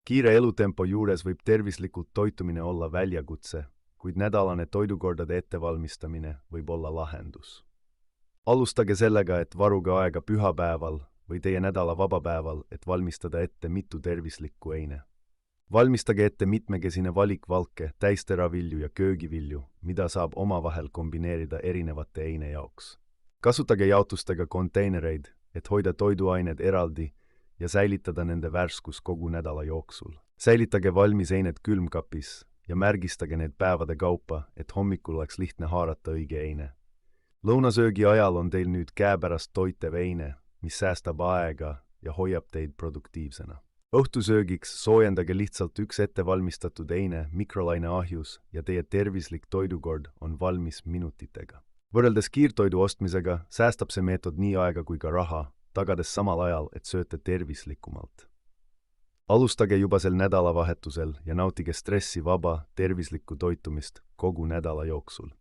Kiire elutempo juures võib tervislikult toitumine olla väljakutse, kuid nädalane toidukordade ettevalmistamine võib olla lahendus. Alustage sellega, et varuge aega pühapäeval või teie nädala vabapäeval, et valmistada ette mitu tervislikku eine. Valmistage ette mitmekesine valik valke, täisteravilju ja köögivilju, mida saab omavahel kombineerida erinevate eine jaoks. Kasutage jaotustega konteinereid, et hoida toiduained eraldi ja säilitada nende värskus kogu nädala jooksul. Säilitage valmis eined külmkapis ja märgistage need päevade kaupa, et hommikul oleks lihtne haarata õige eine. Lõunasöögi ajal on teil nüüd käepärast toitev eine, mis säästab aega ja hoiab teid produktiivsena. Õhtusöögiks soojendage lihtsalt üks ettevalmistatud eine mikrolaineahjus ja teie tervislik toidukord on valmis minutitega. Võrreldes kiirtoidu ostmisega säästab see meetod nii aega kui ka raha, tagades samal ajal, et sööte tervislikumalt. Alustage juba sel nädalavahetusel ja nautige stressivaba, tervislikku toitumist kogu nädala jooksul.